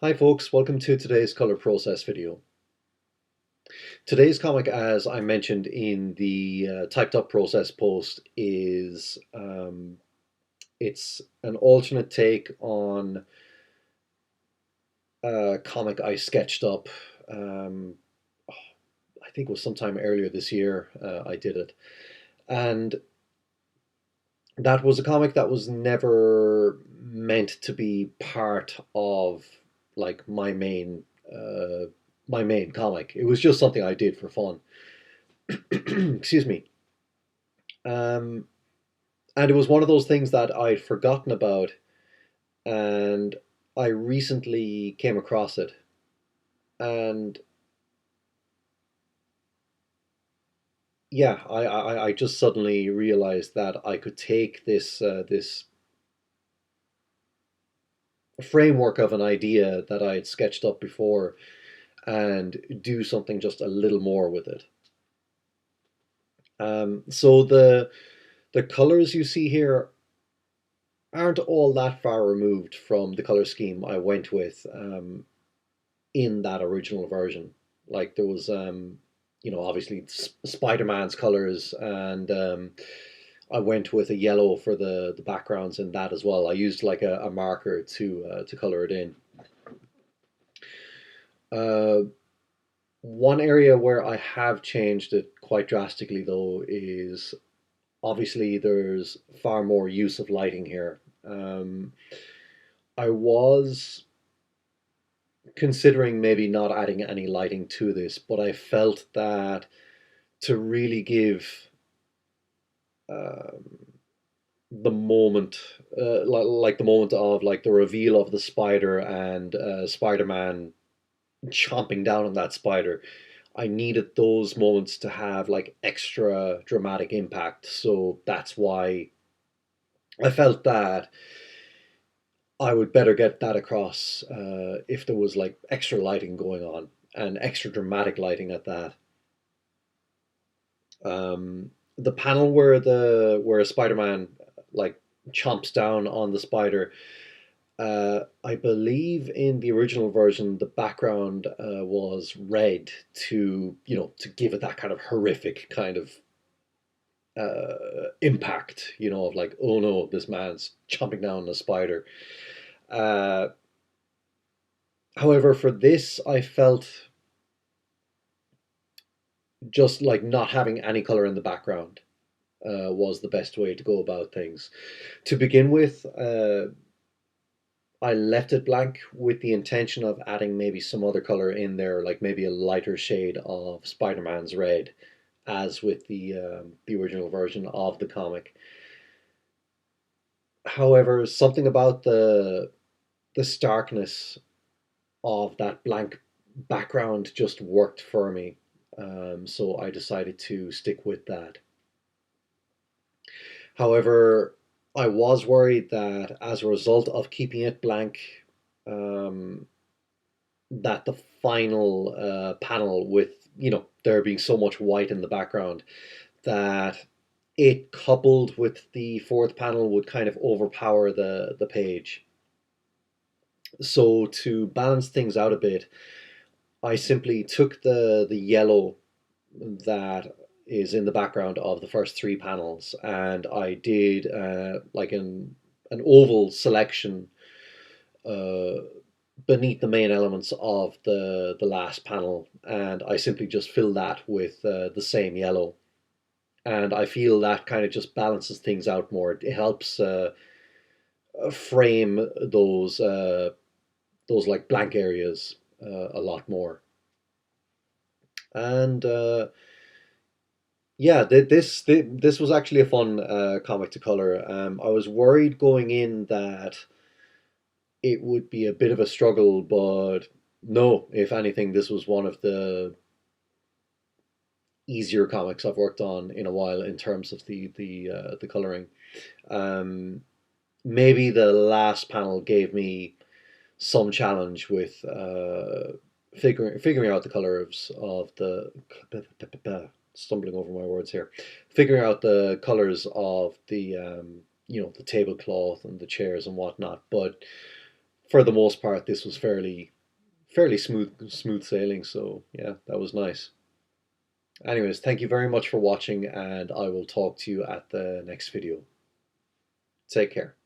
Hi folks, welcome to today's color process video. Today's comic, as I mentioned in the typed up process post, is it's an alternate take on a comic I sketched up. Um, I think it was sometime earlier this year I did it, and that was a comic that was never meant to be part of like uh, my main comic. It was just something I did for fun. Excuse me. Um, and it was one of those things that I'd forgotten about, and I recently came across it, and yeah, I just suddenly realized that I could take this framework of an idea that I had sketched up before and do something just a little more with it. So the colors you see here aren't all that far removed from the color scheme I went with in that original version. Like there was, obviously Spider Man's colors, and I went with a yellow for the backgrounds in that as well. I used like a marker to color it in. Uh, One area where I have changed it quite drastically though is obviously there's far more use of lighting here. I was considering maybe not adding any lighting to this, but I felt that to really give um, the moment, like the moment of like the reveal of the spider and Spider-Man chomping down on that spider, I needed those moments to have like extra dramatic impact. So that's why I felt that I would better get that across if there was like extra lighting going on and extra dramatic lighting at that. The panel where Spider-Man like chomps down on the spider. I believe in the original version, the background was red to give it that kind of horrific kind of impact, of like, oh no, this man's chomping down on a spider. Uh, However, for this, I felt just like not having any color in the background was the best way to go about things. To begin with, I left it blank with the intention of adding maybe some other color in there, like maybe a lighter shade of Spider-Man's red, as with the original version of the comic. However, something about the starkness of that blank background just worked for me. So I decided to stick with that. However, I was worried that as a result of keeping it blank, um, that the final panel with there being so much white in the background that it coupled with the fourth panel would kind of overpower the page. So to balance things out a bit, I simply took the yellow that is in the background of the first three panels, and I did like an oval selection uh, beneath the main elements of the last panel, and I simply just fill that with the same yellow. And I feel that kind of just balances things out more. It helps frame those like blank areas a lot more. And yeah, this was actually a fun comic to color. I was worried going in that it would be a bit of a struggle, but no, if anything, this was one of the easier comics I've worked on in a while in terms of the coloring. Um, Maybe the last panel gave me some challenge with figuring out the colors of the stumbling over my words here, figuring out the colors of the the tablecloth and the chairs and whatnot. But for the most part, this was fairly smooth sailing. So yeah, that was nice. Anyways, thank you very much for watching, and I will talk to you at the next video. Take care.